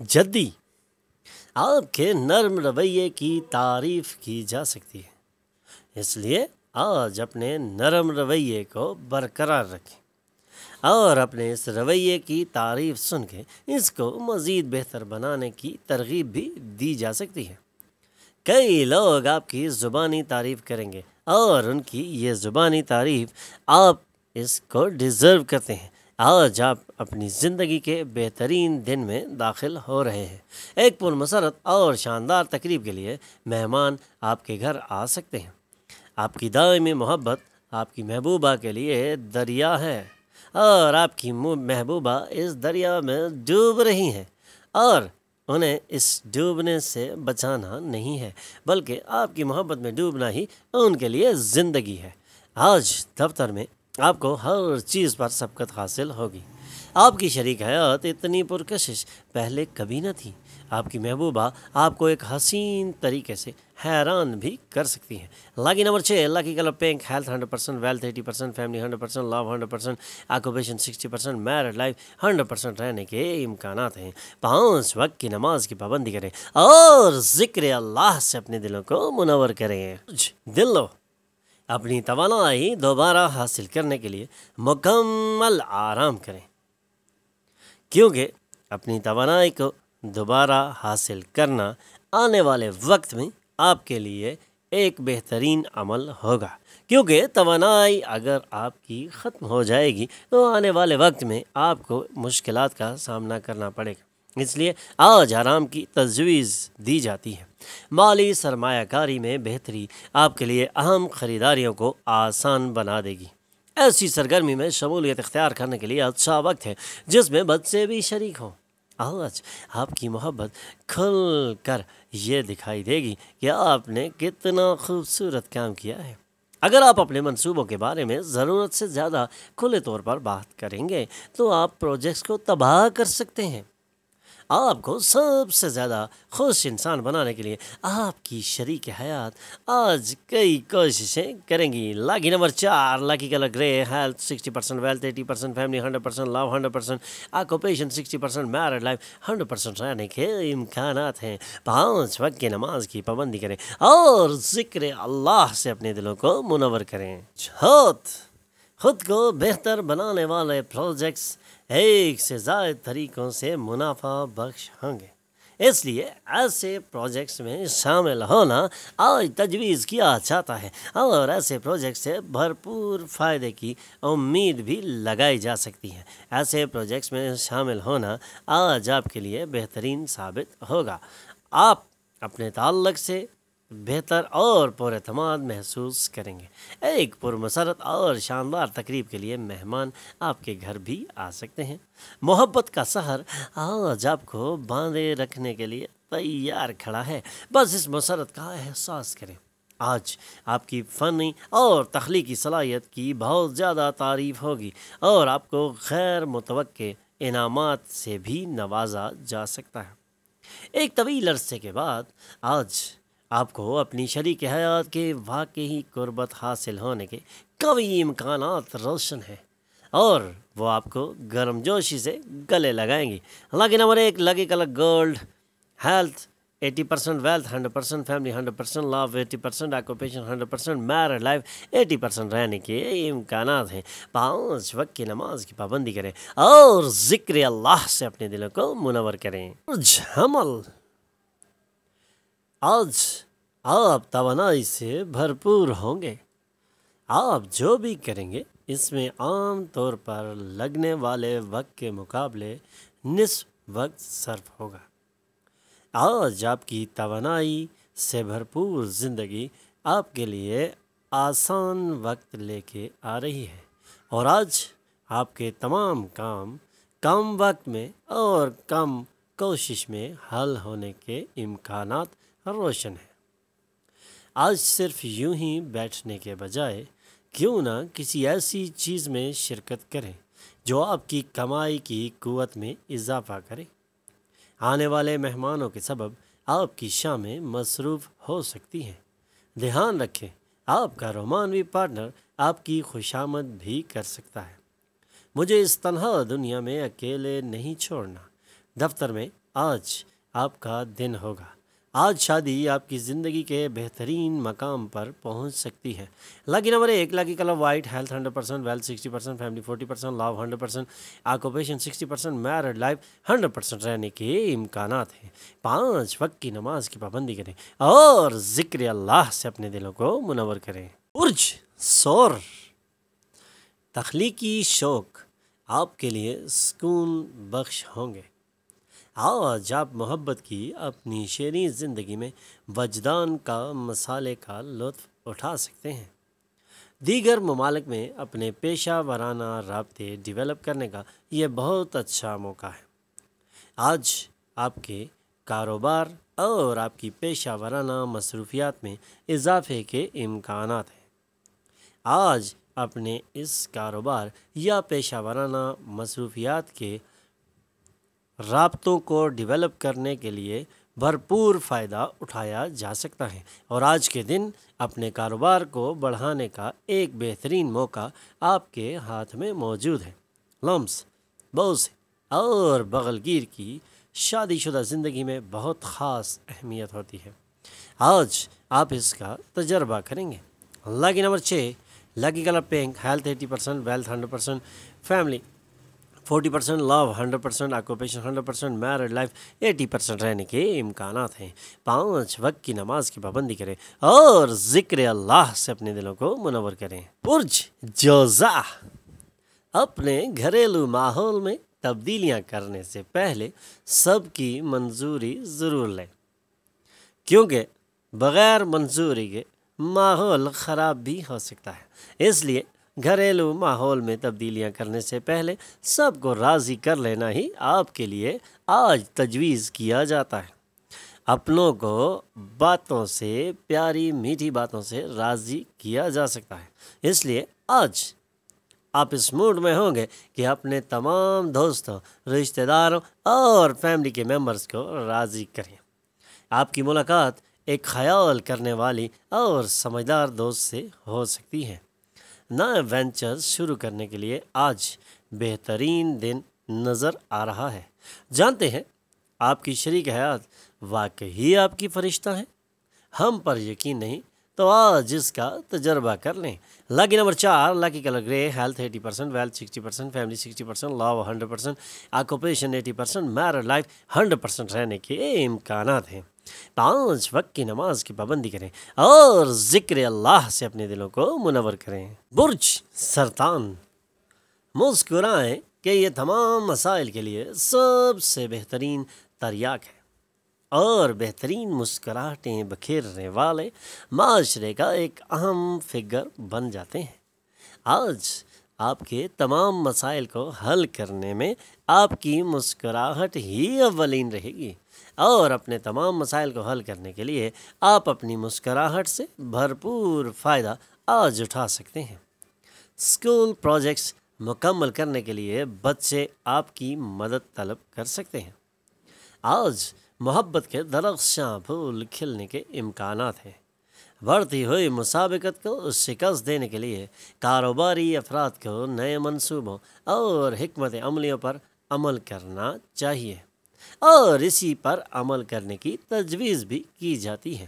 جدی آپ کے نرم رویے کی تعریف کی جا سکتی ہے، اس لیے آج اپنے نرم رویے کو برقرار رکھیں اور اپنے اس رویے کی تعریف سن کے اس کو مزید بہتر بنانے کی ترغیب بھی دی جا سکتی ہے۔ کئی لوگ آپ کی زبانی تعریف کریں گے اور ان کی یہ زبانی تعریف آپ اس کو ڈیزرو کرتے ہیں۔ آج آپ اپنی زندگی کے بہترین دن میں داخل ہو رہے ہیں۔ ایک پرمسرت اور شاندار تقریب کے لیے مہمان آپ کے گھر آ سکتے ہیں۔ آپ کی دائمی محبت آپ کی محبوبہ کے لیے دریا ہے اور آپ کی محبوبہ اس دریا میں ڈوب رہی ہیں اور انہیں اس ڈوبنے سے بچانا نہیں ہے بلکہ آپ کی محبت میں ڈوبنا ہی ان کے لیے زندگی ہے۔ آج دفتر میں آپ کو ہر چیز پر سبقت حاصل ہوگی۔ آپ کی شریک حیات اتنی پرکشش پہلے کبھی نہ تھی۔ آپ کی محبوبہ آپ کو ایک حسین طریقے سے حیران بھی کر سکتی ہیں۔ Lucky number 6، lucky colour pink, health 100%، wealth 80%، family 100%، love 100%، occupation 60%، married life 100% رہنے کے امکانات ہیں۔ 5 وقت کی نماز کی پابندی کریں اور ذکر اللہ سے اپنے دلوں کو منور کریں۔ دل لو اپنی توانائی دوبارہ حاصل کرنے کے لیے مکمل آرام کریں، کیونکہ اپنی توانائی کو دوبارہ حاصل کرنا آنے والے وقت میں آپ کے لیے ایک بہترین عمل ہوگا، کیونکہ توانائی اگر آپ کی ختم ہو جائے گی تو آنے والے وقت میں آپ کو مشکلات کا سامنا کرنا پڑے گا۔ اس لیے آج آرام کی تجویز دی جاتی ہے۔ مالی سرمایہ کاری میں بہتری آپ کے لیے اہم خریداریوں کو آسان بنا دے گی۔ ایسی سرگرمی میں شمولیت اختیار کرنے کے لیے اچھا وقت ہے جس میں بچے بھی شریک ہوں۔ آج آپ کی محبت کھل کر یہ دکھائی دے گی کہ آپ نے کتنا خوبصورت کام کیا ہے۔ اگر آپ اپنے منصوبوں کے بارے میں ضرورت سے زیادہ کھلے طور پر بات کریں گے تو آپ پروجیکٹس کو تباہ کر سکتے ہیں۔ آپ کو سب سے زیادہ خوش انسان بنانے کے لیے آپ کی شریک حیات آج کئی کوششیں کریں گی۔ لاکی نمبر 4، لاکی کلر گرے، health 60%، wealth 80%، family 100%، love 100%، occupation 60%، married life 100% رہنے کے امکانات ہیں۔ 5 وقت کی نماز کی پابندی کریں اور ذکر اللہ سے اپنے دلوں کو منور کریں۔ خود کو بہتر بنانے والے پروجیکٹس ایک سے زائد طریقوں سے منافع بخش ہوں گے، اس لیے ایسے پروجیکٹس میں شامل ہونا آج تجویز کیا جاتا ہے اور ایسے پروجیکٹ سے بھرپور فائدے کی امید بھی لگائی جا سکتی ہے۔ ایسے پروجیکٹس میں شامل ہونا آج آپ کے لیے بہترین ثابت ہوگا۔ آپ اپنے تعلق سے بہتر اور پر اعتماد محسوس کریں گے۔ ایک پرمسرت اور شاندار تقریب کے لیے مہمان آپ کے گھر بھی آ سکتے ہیں۔ محبت کا سحر آج آپ کو باندھے رکھنے کے لیے تیار کھڑا ہے، بس اس مسرت کا احساس کریں۔ آج آپ کی فنی اور تخلیقی صلاحیت کی بہت زیادہ تعریف ہوگی اور آپ کو غیر متوقع انعامات سے بھی نوازا جا سکتا ہے۔ ایک طویل عرصے کے بعد آج آپ کو اپنی شریک حیات کے واقعی قربت حاصل ہونے کے قوی امکانات روشن ہیں اور وہ آپ کو گرم جوشی سے گلے لگائیں گی۔ Lucky number 1، lucky colour gold, health 80%، wealth 100%، family 100%، love 80%، occupation 100%، married life 80% رہنے کے امکانات ہیں۔ 5 وقت کی نماز کی پابندی کریں اور ذکر اللہ سے اپنے دلوں کو منور کریں۔ حمل آج آپ توانائی سے بھرپور ہوں گے۔ آپ جو بھی کریں گے اس میں عام طور پر لگنے والے وقت کے مقابلے نصف وقت صرف ہوگا۔ آج آپ کی توانائی سے بھرپور زندگی آپ کے لیے آسان وقت لے کے آ رہی ہے اور آج آپ کے تمام کام کم وقت میں اور کم کوشش میں حل ہونے کے امکانات روشن ہیں۔ آج صرف یوں ہی بیٹھنے کے بجائے کیوں نہ کسی ایسی چیز میں شرکت کریں جو آپ کی کمائی کی قوت میں اضافہ کرے۔ آنے والے مہمانوں کے سبب آپ کی شامیں مصروف ہو سکتی ہیں۔ دھیان رکھیں، آپ کا رومانوی پارٹنر آپ کی خوشامد بھی کر سکتا ہے۔ مجھے اس تنہا دنیا میں اکیلے نہیں چھوڑنا۔ دفتر میں آج آپ کا دن ہوگا۔ آج شادی آپ کی زندگی کے بہترین مقام پر پہنچ سکتی ہے۔ Lucky number 1، lucky colour white, health 100%، wealth 60%، family 40%، love 100%، occupation 60%، married life 100% رہنے کے امکانات ہیں۔ 5 وقت کی نماز کی پابندی کریں اور ذکر اللہ سے اپنے دلوں کو منور کریں۔ برج ثور، تخلیقی شوق آپ کے لیے سکون بخش ہوں گے۔ آج آپ محبت کی اپنی شیریں زندگی میں وجدان کا مسالے کا لطف اٹھا سکتے ہیں۔ دیگر ممالک میں اپنے پیشہ ورانہ رابطے ڈیولپ کرنے کا یہ بہت اچھا موقع ہے۔ آج آپ کے کاروبار اور آپ کی پیشہ ورانہ مصروفیات میں اضافے کے امکانات ہیں۔ آج اپنے اس کاروبار یا پیشہ ورانہ مصروفیات کے رابطوں کو ڈیولپ کرنے کے لیے بھرپور فائدہ اٹھایا جا سکتا ہے، اور آج کے دن اپنے کاروبار کو بڑھانے کا ایک بہترین موقع آپ کے ہاتھ میں موجود ہے۔ لمس، بوس اور بغلگیر کی شادی شدہ زندگی میں بہت خاص اہمیت ہوتی ہے۔ آج آپ اس کا تجربہ کریں گے۔ Lucky number 6، lucky colour pink, health 80%، wealth 100%، family 40%، love 100%، occupation 100%، married life 80% رہنے کے امکانات ہیں۔ 5 وقت کی نماز کی پابندی کریں اور ذکر اللہ سے اپنے دلوں کو منور کریں۔ برج جوزا، اپنے گھریلو ماحول میں تبدیلیاں کرنے سے پہلے سب کی منظوری ضرور لیں، کیونکہ بغیر منظوری کے ماحول خراب بھی ہو سکتا ہے۔ اس لیے گھریلو ماحول میں تبدیلیاں کرنے سے پہلے سب کو راضی کر لینا ہی آپ کے لیے آج تجویز کیا جاتا ہے۔ اپنوں کو باتوں سے، پیاری میٹھی باتوں سے راضی کیا جا سکتا ہے۔ اس لیے آج آپ اس موڈ میں ہوں گے کہ اپنے تمام دوستوں، رشتہ داروں اور فیملی کے ممبرز کو راضی کریں۔ آپ کی ملاقات ایک خیال کرنے والی اور سمجھدار دوست سے ہو سکتی ہے۔ نئے وینچرز شروع کرنے کے لیے آج بہترین دن نظر آ رہا ہے۔ جانتے ہیں آپ کی شریک حیات واقعی آپ کی فرشتہ ہیں؟ ہم پر یقین نہیں تو آج اس کا تجربہ کر لیں۔ لکی نمبر 4، لکی کلر گرے، ہیلتھ 80%، ویلتھ 60%، فیملی 60%، لو 100%، آکوپیشن 80%، میرڈ لائف 100% رہنے کے امکانات ہیں۔ 5 وقت کی نماز کی پابندی کریں اور ذکر اللہ سے اپنے دلوں کو منور کریں۔ برج سرطان، مسکرائیں کہ یہ تمام مسائل کے لیے سب سے بہترین تریاک ہے، اور بہترین مسکراہٹیں بکھیرنے والے معاشرے کا ایک اہم فگر بن جاتے ہیں۔ آج آپ کے تمام مسائل کو حل کرنے میں آپ کی مسکراہٹ ہی اولین رہے گی، اور اپنے تمام مسائل کو حل کرنے کے لیے آپ اپنی مسکراہٹ سے بھرپور فائدہ آج اٹھا سکتے ہیں۔ اسکول پروجیکٹس مکمل کرنے کے لیے بچے آپ کی مدد طلب کر سکتے ہیں۔ آج محبت کے درخشاں پھول کھلنے کے امکانات ہیں۔ بڑھتی ہوئی مسابقت کو شکست دینے کے لیے کاروباری افراد کو نئے منصوبوں اور حکمت عملیوں پر عمل کرنا چاہیے، اور اسی پر عمل کرنے کی تجویز بھی کی جاتی ہے۔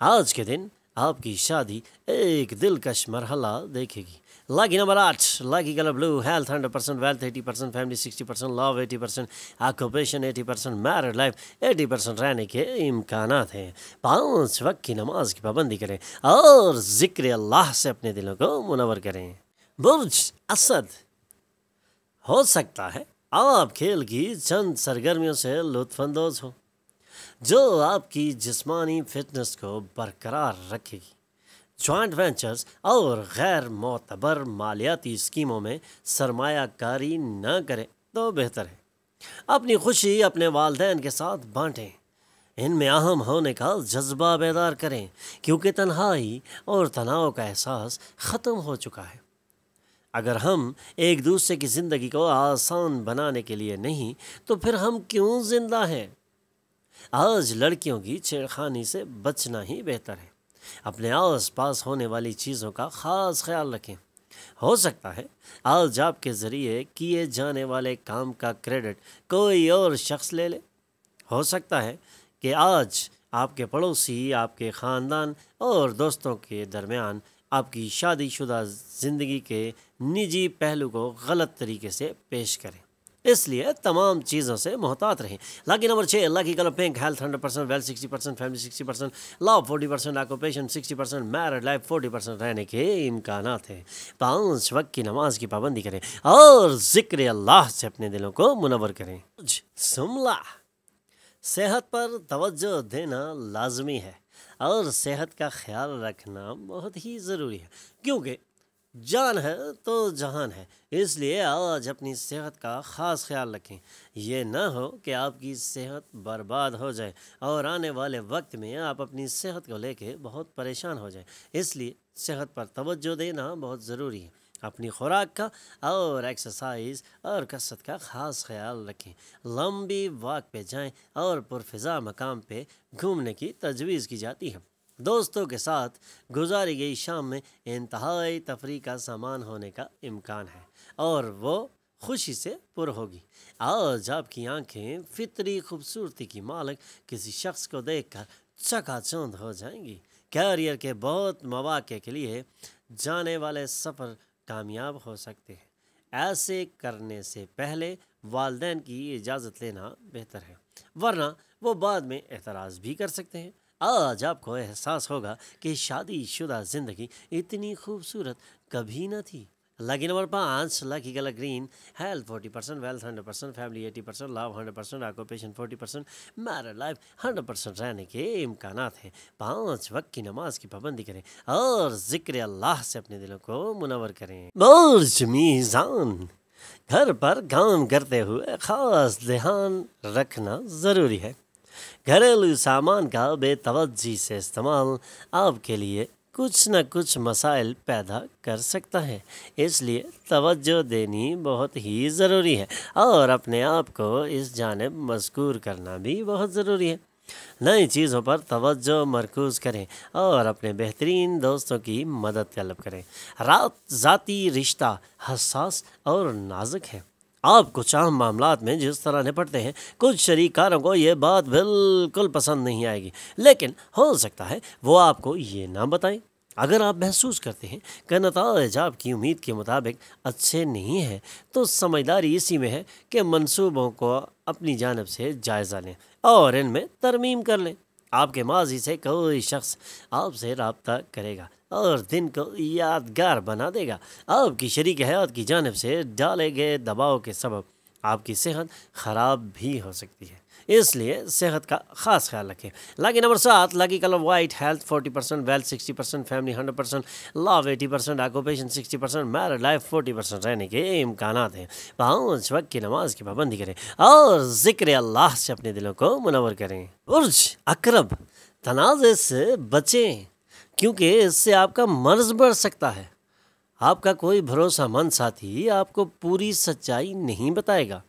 آج کے دن آپ کی شادی ایک دلکش مرحلہ دیکھے گی۔ لکی نمبر 8، لکی colour blue, health 100%، wealth 80%، family 60%، لو 80%، آکوپیشن 80%، میرڈ لائف 80% رہنے کے امکانات ہیں۔ 5 وقت کی نماز کی پابندی کریں اور ذکر اللہ سے اپنے دلوں کو منور کریں۔ برج اسد، ہو سکتا ہے آپ کھیل کی چند سرگرمیوں سے لطف اندوز ہوں جو آپ کی جسمانی فٹنس کو برقرار رکھے گی۔ جوائنٹ وینچرز اور غیر معتبر مالیاتی اسکیموں میں سرمایہ کاری نہ کریں تو بہتر ہے۔ اپنی خوشی اپنے والدین کے ساتھ بانٹیں، ان میں اہم ہونے کا جذبہ بیدار کریں، کیونکہ تنہائی اور تناؤ کا احساس ختم ہو چکا ہے۔ اگر ہم ایک دوسرے کی زندگی کو آسان بنانے کے لیے نہیں تو پھر ہم کیوں زندہ ہیں؟ آج لڑکیوں کی چھیڑخانی سے بچنا ہی بہتر ہے۔ اپنے آس پاس ہونے والی چیزوں کا خاص خیال رکھیں۔ ہو سکتا ہے آج آپ کے ذریعے کیے جانے والے کام کا کریڈٹ کوئی اور شخص لے لے۔ ہو سکتا ہے کہ آج آپ کے پڑوسی، آپ کے خاندان اور دوستوں کے درمیان آپ کی شادی شدہ زندگی کے نجی پہلو کو غلط طریقے سے پیش کریں، اس لیے تمام چیزوں سے محتاط رہیں۔ Lucky number 6، lucky colour pink, health 100%، wealth 60%، family 60%، love 40%، occupation 60%، married life 40% رہنے کے امکانات ہیں۔ 5 وقت کی نماز کی پابندی کریں اور ذکر اللہ سے اپنے دلوں کو منور کریں۔ سملہ، صحت پر توجہ دینا لازمی ہے اور صحت کا خیال رکھنا بہت ہی ضروری ہے، کیونکہ جان ہے تو جہان ہے۔ اس لیے آج اپنی صحت کا خاص خیال رکھیں۔ یہ نہ ہو کہ آپ کی صحت برباد ہو جائے اور آنے والے وقت میں آپ اپنی صحت کو لے کے بہت پریشان ہو جائیں۔ اس لیے صحت پر توجہ دینا بہت ضروری ہے۔ اپنی خوراک کا اور ایکسرسائز اور کثرت کا خاص خیال رکھیں۔ لمبی واک پہ جائیں اور پرفضا مقام پہ گھومنے کی تجویز کی جاتی ہے۔ دوستوں کے ساتھ گزاری گئی شام میں انتہائی تفریح کا سامان ہونے کا امکان ہے اور وہ خوشی سے پر ہوگی۔ آج آپ کی آنکھیں فطری خوبصورتی کی مالک کسی شخص کو دیکھ کر چکا چوند ہو جائیں گی۔ کیریئر کے بہت مواقع کے لیے جانے والے سفر کامیاب ہو سکتے ہیں۔ ایسے کرنے سے پہلے والدین کی اجازت لینا بہتر ہے، ورنہ وہ بعد میں اعتراض بھی کر سکتے ہیں۔ آج آپ کو احساس ہوگا کہ شادی شدہ زندگی اتنی خوبصورت کبھی نہ تھی۔ Lucky number 5، lucky colour green, health 40%، wealth 100%، family 80%، love 100%، occupation 40%، married life 100% رہنے کے امکانات ہیں۔ 5 وقت کی نماز کی پابندی کریں اور ذکر اللہ سے اپنے دلوں کو منور کریں۔ برج میزان، گھر پر کام کرتے ہوئے خاص دھیان رکھنا ضروری ہے۔ گھریلو سامان کا بے توجہی سے استعمال آپ کے لیے کچھ نہ کچھ مسائل پیدا کر سکتا ہے، اس لیے توجہ دینی بہت ہی ضروری ہے اور اپنے آپ کو اس جانب مذکور کرنا بھی بہت ضروری ہے۔ نئی چیزوں پر توجہ مرکوز کریں اور اپنے بہترین دوستوں کی مدد طلب کریں۔ ذاتی رشتہ حساس اور نازک ہے۔ آپ کچھ عام معاملات میں جس طرح نپٹتے ہیں، کچھ شریک کاروں کو یہ بات بالکل پسند نہیں آئے گی، لیکن ہو سکتا ہے وہ آپ کو یہ نہ بتائیں۔ اگر آپ محسوس کرتے ہیں کہ نتائج آپ کی امید کے مطابق اچھے نہیں ہیں، تو سمجھداری اسی میں ہے کہ منصوبوں کو اپنی جانب سے جائزہ لیں اور ان میں ترمیم کر لیں۔ آپ کے ماضی سے کوئی شخص آپ سے رابطہ کرے گا اور دن کو یادگار بنا دے گا۔ آپ کی شریک حیات کی جانب سے ڈالے گئے دباؤ کے سبب آپ کی صحت خراب بھی ہو سکتی ہے، اس لیے صحت کا خاص خیال رکھیں۔ Lucky number 7، lucky colour white, health 40%، wealth 60%، family 100%، love 80%، occupation 60%، married life 40% رہنے کے امکانات ہیں۔ 5 وقت کی نماز کی پابندی کریں اور ذکر اللہ سے اپنے دلوں کو منور کریں۔ برج عقرب، تنازع سے بچیں کیونکہ اس سے آپ کا مرض بڑھ سکتا ہے۔ آپ کا کوئی بھروسہ مند ساتھی آپ کو پوری سچائی نہیں بتائے گا،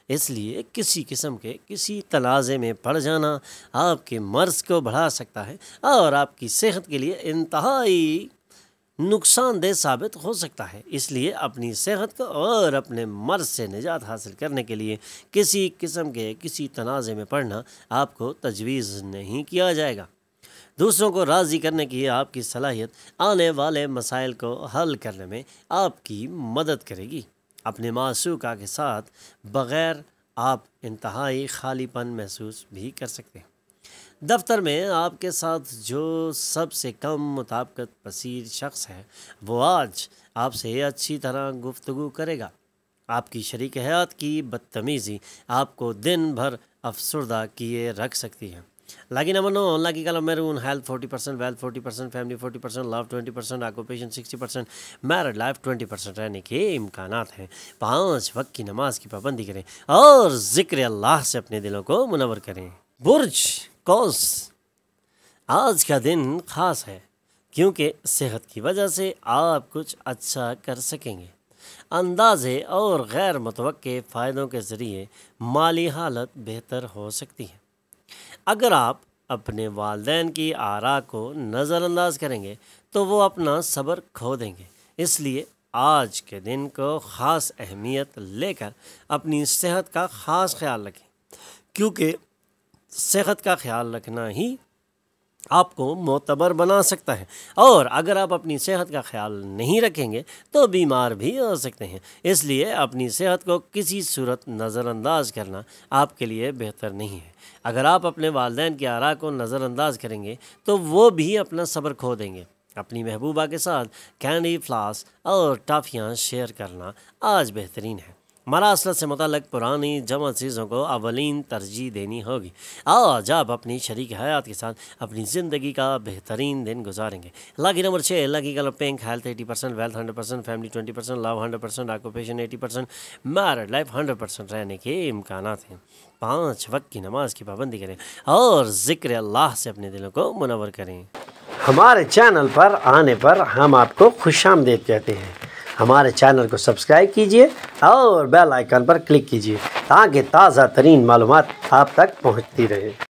اس لیے کسی قسم کے کسی تنازع میں پڑ جانا آپ کے مرض کو بڑھا سکتا ہے اور آپ کی صحت کے لیے انتہائی نقصان دہ ثابت ہو سکتا ہے۔ اس لیے اپنی صحت کو اور اپنے مرض سے نجات حاصل کرنے کے لیے کسی قسم کے کسی تنازع میں پڑنا آپ کو تجویز نہیں کیا جائے گا۔ دوسروں کو راضی کرنے کی آپ کی صلاحیت آنے والے مسائل کو حل کرنے میں آپ کی مدد کرے گی۔ اپنے معشوقہ کے ساتھ بغیر آپ انتہائی خالی پن محسوس بھی کر سکتے ہیں۔ دفتر میں آپ کے ساتھ جو سب سے کم مطابقت پسند شخص ہے، وہ آج آپ سے اچھی طرح گفتگو کرے گا۔ آپ کی شریک حیات کی بدتمیزی آپ کو دن بھر افسردہ کیے رکھ سکتی ہے۔ Lucky number 9، lucky colour maroon, health 40%، wealth 40%، family 40%، love 20%، occupation 60%، married life 20% رہنے کے امکانات ہیں۔ 5 وقت کی نماز کی پابندی کریں اور ذکر اللہ سے اپنے دلوں کو منور کریں۔ برج قوس، آج کا دن خاص ہے کیونکہ صحت کی وجہ سے آپ کچھ اچھا کر سکیں گے۔ اندازے اور غیر متوقع فائدوں کے ذریعے مالی حالت بہتر ہو سکتی ہے۔ اگر آپ اپنے والدین کی آراء کو نظر انداز کریں گے تو وہ اپنا صبر کھو دیں گے، اس لیے آج کے دن کو خاص اہمیت لے کر اپنی صحت کا خاص خیال رکھیں، کیونکہ صحت کا خیال رکھنا ہی آپ کو معتبر بنا سکتا ہے، اور اگر آپ اپنی صحت کا خیال نہیں رکھیں گے تو بیمار بھی ہو سکتے ہیں۔ اس لیے اپنی صحت کو کسی صورت نظر انداز کرنا آپ کے لیے بہتر نہیں ہے۔ اگر آپ اپنے والدین کی آراء کو نظر انداز کریں گے تو وہ بھی اپنا صبر کھو دیں گے۔ اپنی محبوبہ کے ساتھ کینڈی، فلاس اور ٹافیاں شیئر کرنا آج بہترین ہے۔ مراصلت سے متعلق پرانی جمع چیزوں کو اولین ترجیح دینی ہوگی۔ آج آپ اپنی شریک حیات کے ساتھ اپنی زندگی کا بہترین دن گزاریں گے۔ Lucky number 6، lucky colour pink, health 80%، wealth 100%، family 20%، love 100%، occupation 80%، married life 100% رہنے کے امکانات ہیں۔ 5 وقت کی نماز کی پابندی کریں اور ذکر اللہ سے اپنے دلوں کو منور کریں۔ ہمارے چینل پر آنے پر ہم آپ کو خوش آمدید کہتے ہیں۔ ہمارے چینل کو سبسکرائب کیجئے اور بیل آئیکن پر کلک کیجئے تاکہ تازہ ترین معلومات آپ تک پہنچتی رہے۔